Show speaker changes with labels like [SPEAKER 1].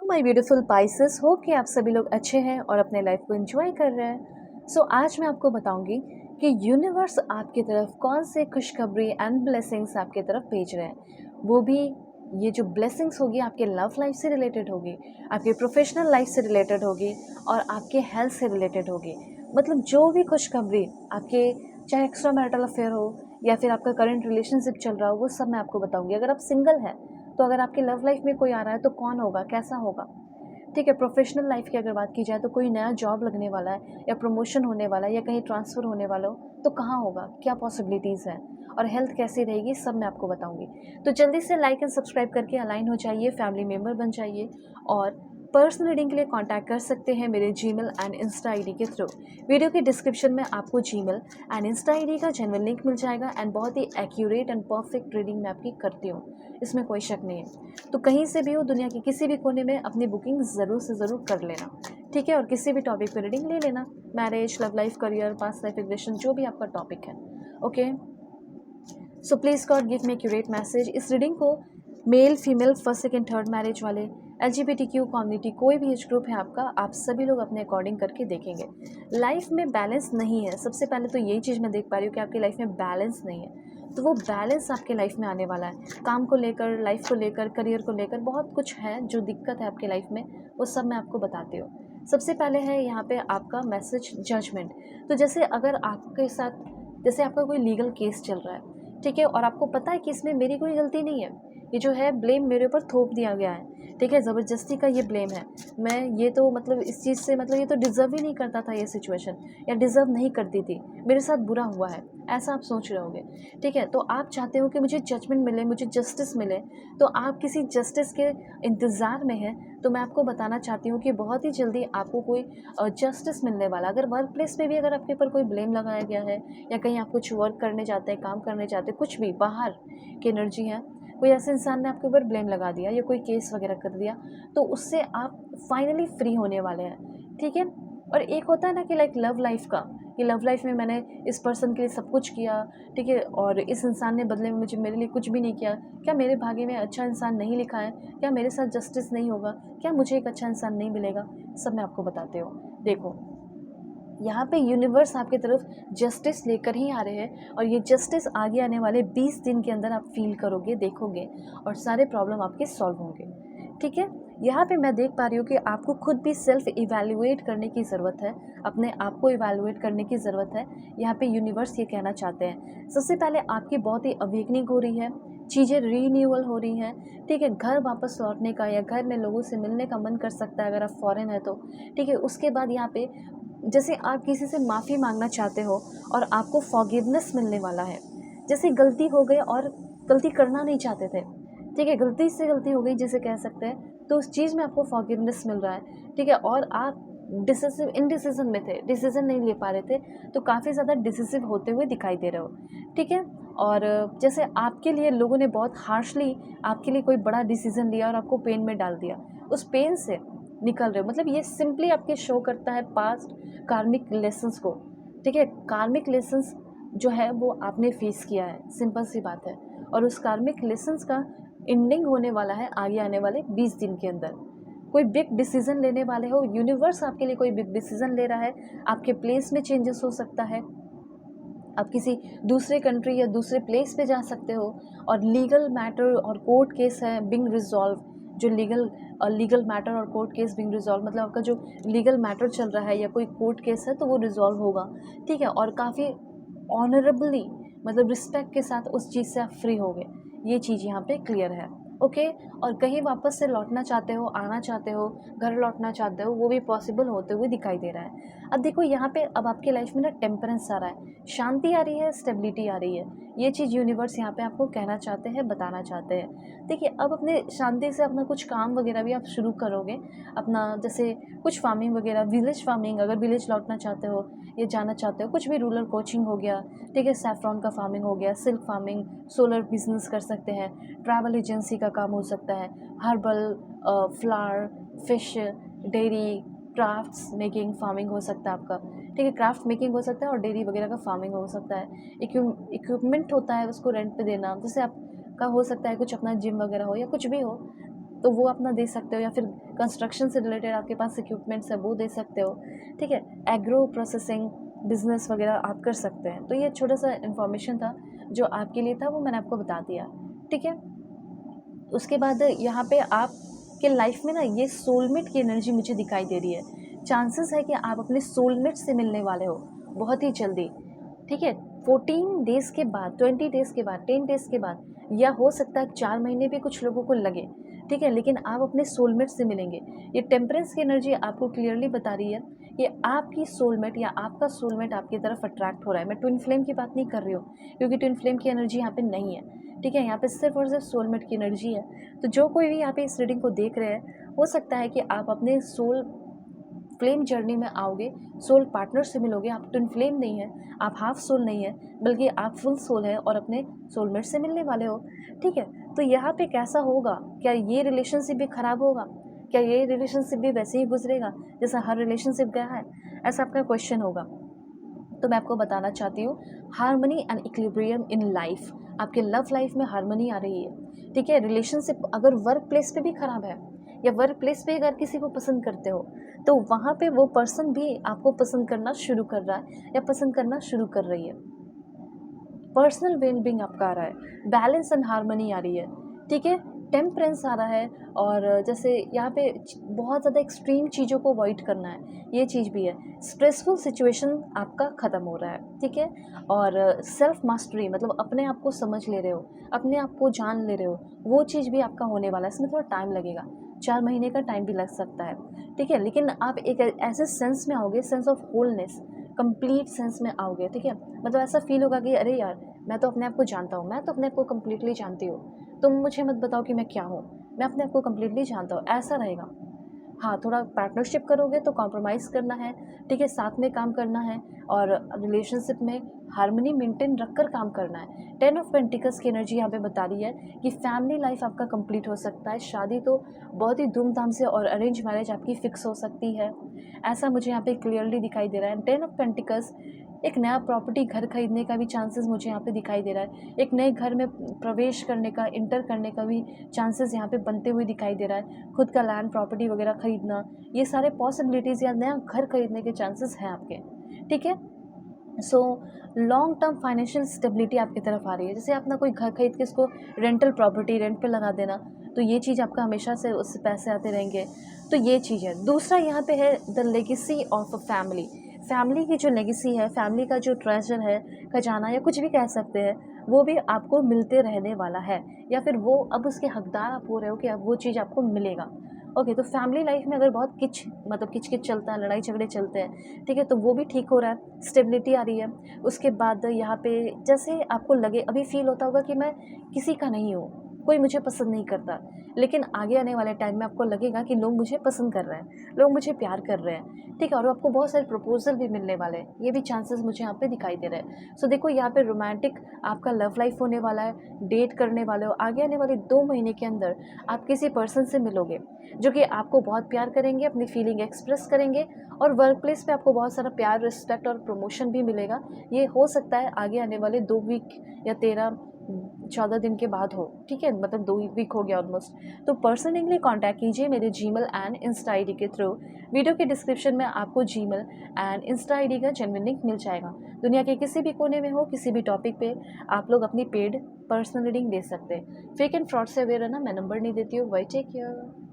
[SPEAKER 1] My beautiful Pisces, hope कि आप सभी लोग अच्छे हैं और अपने लाइफ को एंजॉय कर रहे हैं। आज मैं आपको बताऊंगी कि यूनिवर्स आपकी तरफ कौन से खुशखबरी एंड ब्लेसिंग्स आपकी तरफ भेज रहे हैं। वो भी ये जो ब्लेसिंग्स होगी आपके लव लाइफ से रिलेटेड होगी, आपके प्रोफेशनल लाइफ से रिलेटेड होगी और आपके हेल्थ से रिलेटेड होगी। मतलब जो भी खुशखबरी आपके, चाहे एक्स्ट्रा मैरिटल अफेयर हो या फिर आपका करंट रिलेशनशिप चल रहा हो, वो सब मैं आपको बताऊंगी। अगर आप सिंगल हैं तो अगर आपकी लव लाइफ में कोई आ रहा है तो कौन होगा, कैसा होगा, ठीक है। प्रोफेशनल लाइफ की अगर बात की जाए तो कोई नया जॉब लगने वाला है या प्रमोशन होने वाला है या कहीं ट्रांसफ़र होने वाला हो तो कहाँ होगा, क्या पॉसिबिलिटीज़ हैं और हेल्थ कैसी रहेगी, सब मैं आपको बताऊंगी। तो जल्दी से लाइक एंड सब्सक्राइब करके अलाइन हो जाइए, फैमिली मेम्बर बन जाइए और पर्सनल रीडिंग के लिए कांटेक्ट कर सकते हैं मेरे जीमेल एंड इंस्टा आईडी के थ्रू। वीडियो के डिस्क्रिप्शन में आपको जीमेल एंड इंस्टा आईडी का जेन्युइन लिंक मिल जाएगा एंड बहुत ही एक्यूरेट एंड परफेक्ट रीडिंग मैं आपकी करती हूँ, इसमें कोई शक नहीं है। तो कहीं से भी हो, दुनिया के किसी भी कोने में अपनी बुकिंग ज़रूर से ज़रूर कर लेना, ठीक है। और किसी भी टॉपिक पर रीडिंग ले लेना, marriage, love life, career, past life regression, जो भी आपका टॉपिक है, okay. So please God give me accurate message. इस रीडिंग को male, female, first, second, third marriage वाले, LGBTQ कम्युनिटी, कोई भी एज ग्रुप है आपका, आप सभी लोग अपने अकॉर्डिंग करके देखेंगे। लाइफ में बैलेंस नहीं है, सबसे पहले तो यही चीज़ मैं देख पा रही हूँ कि आपकी लाइफ में बैलेंस नहीं है। तो वो बैलेंस आपके लाइफ में आने वाला है। काम को लेकर, लाइफ को लेकर, करियर को लेकर बहुत कुछ है जो दिक्कत है आपकी लाइफ में, वो सब मैं आपको बताती हूँ। सबसे पहले है यहाँ पे आपका मैसेज, जजमेंट। तो जैसे अगर आपके साथ, जैसे आपका कोई लीगल केस चल रहा है, ठीक है, और आपको पता है कि इसमें मेरी कोई गलती नहीं है, ये जो है ब्लेम मेरे ऊपर थोप दिया गया है, ठीक है, ज़बरदस्ती का ये ब्लेम है। मैं ये तो मतलब इस चीज़ से, मतलब ये तो डिज़र्व ही नहीं करता था ये सिचुएशन, या डिज़र्व नहीं करती थी, मेरे साथ बुरा हुआ है, ऐसा आप सोच रहे होगे, ठीक है। तो आप चाहते हो कि मुझे जजमेंट मिले, मुझे जस्टिस मिले, तो आप किसी जस्टिस के इंतज़ार में हैं। तो मैं आपको बताना चाहती हूँ कि बहुत ही जल्दी आपको कोई जस्टिस मिलने वाला। अगर वर्क प्लेस पे भी अगर आपके ऊपर कोई ब्लेम लगाया गया है या कहीं आप कुछ वर्क करने जाते हैं, काम करने जाते हैं, कुछ भी बाहर की एनर्जी है, कोई ऐसे इंसान ने आपके ऊपर ब्लेम लगा दिया या कोई केस वगैरह कर दिया, तो उससे आप फाइनली फ्री होने वाले हैं, ठीक है। और एक होता है ना कि लाइक लव लाइफ का, कि लव लाइफ में मैंने इस पर्सन के लिए सब कुछ किया, ठीक है, और इस इंसान ने बदले में मुझे, मेरे लिए कुछ भी नहीं किया। क्या मेरे भाग्य में अच्छा इंसान नहीं लिखा है? क्या मेरे साथ जस्टिस नहीं होगा? क्या मुझे एक अच्छा इंसान नहीं मिलेगा? सब मैं आपको बताती हूँ। देखो, यहाँ पे यूनिवर्स आपकी तरफ जस्टिस लेकर ही आ रहे हैं और ये जस्टिस आगे आने वाले 20 दिन के अंदर आप फील करोगे, देखोगे और सारे प्रॉब्लम आपके सॉल्व होंगे, ठीक है। यहाँ पे मैं देख पा रही हूँ कि आपको खुद भी सेल्फ इवैल्यूएट करने की ज़रूरत है, अपने आप को इवैल्यूएट करने की ज़रूरत है। यहाँ पे यूनिवर्स ये कहना चाहते हैं, सबसे पहले आपकी बहुत ही अवेकनिंग हो रही है, चीज़ें रीन्यूअल हो रही हैं, ठीक है। घर वापस लौटने का या घर में लोगों से मिलने का मन कर सकता है अगर आप फॉरेन है तो, ठीक है। उसके बाद यहाँ पे जैसे आप किसी से माफ़ी मांगना चाहते हो और आपको फॉरगिवनेस मिलने वाला है। जैसे गलती हो गई और गलती करना नहीं चाहते थे, ठीक है, गलती से गलती हो गई जिसे कह सकते हैं, तो उस चीज़ में आपको फॉरगिवनेस मिल रहा है, ठीक है। और आप डिसिसिव, इनडिसीजन में थे, डिसीजन नहीं ले पा रहे थे, तो काफ़ी ज़्यादा डिसिसिव होते हुए दिखाई दे रहे हो, ठीक है। और जैसे आपके लिए लोगों ने बहुत हार्शली आपके लिए कोई बड़ा डिसीजन लिया और आपको पेन में डाल दिया, उस पेन से निकल रहे हो। मतलब ये सिंपली आपके शो करता है पास्ट कार्मिक लेसन्स को, ठीक है। कार्मिक लेसन्स जो है वो आपने फेस किया है, सिंपल सी बात है, और उस कार्मिक लेसन्स का एंडिंग होने वाला है आगे आने वाले 20 दिन के अंदर। कोई बिग डिसीजन लेने वाले हो, यूनिवर्स आपके लिए कोई बिग डिसीजन ले रहा है, आपके प्लेस में चेंजेस हो सकता है, आप किसी दूसरे कंट्री या दूसरे प्लेस पे जा सकते हो, और लीगल मैटर और कोर्ट केस है बिंग रिजॉल्व, जो लीगल मैटर और कोर्ट केस बिंग रिजॉल्व, मतलब आपका जो लीगल मैटर चल रहा है या कोई कोर्ट केस है तो वो रिजॉल्व होगा, ठीक है। और काफ़ी ऑनरेबली, मतलब रिस्पेक्ट के साथ उस चीज़ से आप फ्री होगे, ये चीज़ यहाँ पे क्लियर है, ओके। और कहीं वापस से लौटना चाहते हो, आना चाहते हो, घर लौटना चाहते हो, वो भी पॉसिबल होते हुए दिखाई दे रहा है। अब देखो यहाँ पे, अब आपके लाइफ में ना टेम्परेंस आ रहा है, शांति आ रही है, स्टेबिलिटी आ रही है, ये चीज़ यूनिवर्स यहाँ पे आपको कहना चाहते हैं, बताना चाहते हैं। देखिए, अब अपने शांति से अपना कुछ काम वगैरह भी आप शुरू करोगे अपना, जैसे कुछ फार्मिंग वगैरह, विलेज फार्मिंग, अगर विलेज लौटना चाहते हो, ये जाना चाहते हो, कुछ भी रूरल कोचिंग हो गया, ठीक है, सैफ्रॉन का फार्मिंग हो गया, सिल्क फार्मिंग, सोलर बिजनेस कर सकते हैं, ट्रैवल एजेंसी का काम हो सकता है, herbal, flower, fish, dairy, crafts making, farming हो सकता है आपका, ठीक है, क्राफ्ट मेकिंग हो सकता है और डेयरी वगैरह का फार्मिंग हो सकता है। इक्विपमेंट होता है, उसको रेंट पे देना, जैसे आपका हो सकता है कुछ अपना जिम वगैरह हो या कुछ भी हो, तो वो अपना दे सकते हो, या फिर कंस्ट्रक्शन से रिलेटेड आपके पास इक्विपमेंट्स है वो दे सकते हो, ठीक है। एग्रो प्रोसेसिंग बिजनेस वगैरह आप कर सकते हैं। तो ये छोटा सा इन्फॉर्मेशन था जो आपके लिए था, वो मैंने आपको बता दिया, ठीक है। उसके बाद यहाँ पे आप के लाइफ में ना ये सोलमेट की एनर्जी मुझे दिखाई दे रही है। चांसेस है कि आप अपने सोलमेट से मिलने वाले हो बहुत ही जल्दी, ठीक है। 14 डेज़ के बाद, 20 डेज़ के बाद, 10 डेज़ के बाद, या हो सकता है 4 महीने भी कुछ लोगों को लगे, ठीक है, लेकिन आप अपने सोलमेट से मिलेंगे। ये टेम्परेंस की एनर्जी आपको क्लियरली बता रही है कि आपकी सोलमेट या आपका सोलमेट आपकी तरफ अट्रैक्ट हो रहा है। मैं ट्विन फ्लेम की बात नहीं कर रही हूँ, क्योंकि ट्विन फ्लेम की एनर्जी यहाँ पे नहीं है, ठीक है। यहाँ पे सिर्फ और सिर्फ सोलमेट की एनर्जी है। तो जो कोई भी यहाँ पे इस रीडिंग को देख रहे हैं, हो सकता है कि आप अपने सोल फ्लेम जर्नी में आओगे, सोल पार्टनर से मिलोगे। आप ट्विन फ्लेम नहीं है, आप हाफ सोल नहीं है, बल्कि आप फुल सोल है और अपने सोलमेट से मिलने वाले हो, ठीक है। तो यहाँ पे कैसा होगा, क्या ये रिलेशनशिप भी खराब होगा, क्या ये रिलेशनशिप भी वैसे ही गुजरेगा जैसा हर रिलेशनशिप गया है, ऐसा आपका क्वेश्चन होगा। तो मैं आपको बताना चाहती हूँ, harmony and equilibrium in life, आपके लव लाइफ में हार्मनी आ रही है, ठीक है। रिलेशनशिप अगर वर्क प्लेस पे भी खराब है, या वर्क प्लेस पे अगर किसी को पसंद करते हो, तो वहाँ पे वो पर्सन भी आपको पसंद करना शुरू कर रहा है या पसंद करना शुरू कर रही है। पर्सनल वेलबींग आपका आ रहा है, बैलेंस एंड हार्मनी आ रही है, ठीक है। टेम्परेंस आ रहा है, और जैसे यहाँ पे बहुत ज़्यादा एक्सट्रीम चीज़ों को अवॉइड करना है, ये चीज़ भी है। स्ट्रेसफुल सिचुएशन आपका ख़त्म हो रहा है, ठीक है। और सेल्फ मास्टरी, मतलब अपने आप को समझ ले रहे हो, अपने आप को जान ले रहे हो, वो चीज़ भी आपका होने वाला है। इसमें थोड़ा टाइम लगेगा, 4 महीने का टाइम भी लग सकता है, ठीक है। लेकिन आप एक ऐसे सेंस में आओगे, sense of wholeness, complete sense में आओगे, ठीक है। मतलब ऐसा फील होगा कि अरे यार, मैं तो अपने आप को जानता हूँ, मैं तो अपने आप को कम्प्लीटली जानती हूँ, तुम मुझे मत बताओ कि मैं क्या हूँ, मैं अपने आप को कम्प्लीटली जानता हूँ, ऐसा रहेगा। हाँ, थोड़ा पार्टनरशिप करोगे तो कॉम्प्रोमाइज़ करना है, ठीक है, साथ में काम करना है, और रिलेशनशिप में हार्मनी मेंटेन रखकर काम करना है। 10 ऑफ पेंटिकल्स की एनर्जी यहाँ पे बता रही है कि फैमिली लाइफ आपका कंप्लीट हो सकता है, शादी तो बहुत ही धूमधाम से, और अरेंज मैरिज आपकी फिक्स हो सकती है, ऐसा मुझे यहाँ पे क्लियरली दिखाई दे रहा है। 10 ऑफ पेंटिकल्स, एक नया प्रॉपर्टी घर खरीदने का भी चांसेस मुझे यहाँ पे दिखाई दे रहा है, एक नए घर में प्रवेश करने का, इंटर करने का भी चांसेस यहाँ पे बनते हुए दिखाई दे रहा है। खुद का लैंड प्रॉपर्टी वगैरह खरीदना, ये सारे पॉसिबिलिटीज़, या नया घर खरीदने के चांसेस हैं आपके, ठीक है। So long term financial stability आपकी तरफ आ रही है। जैसे अपना कोई घर खरीद के इसको रेंटल प्रॉपर्टी रेंट पे लगा देना, तो ये चीज़ आपका हमेशा से उससे पैसे आते रहेंगे, तो ये चीज़ है। दूसरा यहाँ पे है the legacy of a family, family की जो लेगेसी है, फैमिली का जो ट्रेजर है, खजाना या कुछ भी कह सकते हैं, वो भी आपको मिलते रहने वाला है, या फिर वो अब उसके हकदार आप हो रहे हो कि अब वो चीज़ आपको मिलेगा। ओके, तो फैमिली लाइफ में अगर बहुत मतलब किच किच चलता है, लड़ाई झगड़े चलते हैं, ठीक है, तो वो भी ठीक हो रहा है, स्टेबिलिटी आ रही है। उसके बाद यहाँ पे जैसे आपको लगे, अभी फील होता होगा कि मैं किसी का नहीं हूँ, कोई मुझे पसंद नहीं करता, लेकिन आगे आने वाले टाइम में आपको लगेगा कि लोग मुझे पसंद कर रहे हैं, लोग मुझे प्यार कर रहे हैं, ठीक है। और आपको बहुत सारे प्रपोजल भी मिलने वाले हैं, ये भी चांसेस मुझे यहाँ पे दिखाई दे रहे हैं। सो देखो, यहाँ पे रोमांटिक आपका लव लाइफ होने वाला है, डेट करने वाले हो। आगे आने वाले 2 महीने के अंदर आप किसी पर्सन से मिलोगे जो कि आपको बहुत प्यार करेंगे, अपनी फीलिंग एक्सप्रेस करेंगे, और वर्क प्लेस पे आपको बहुत सारा प्यार, रिस्पेक्ट और प्रमोशन भी मिलेगा। ये हो सकता है आगे आने वाले 2 वीक या 13-14 दिन के बाद हो, ठीक है, मतलब 2 वीक हो गया ऑलमोस्ट। तो पर्सनली कॉन्टैक्ट कीजिए मेरे Gmail and Insta I D के थ्रू। वीडियो के डिस्क्रिप्शन में आपको Gmail and Insta I D का जेन्युइन लिंक मिल जाएगा। दुनिया के किसी भी कोने में हो, किसी भी टॉपिक पे आप लोग अपनी पेड पर्सनल रीडिंग ले सकते हैं। फेक एंड फ्रॉड से अवेयर रहना, मैं नंबर नहीं देती हूँ। Bye, take care.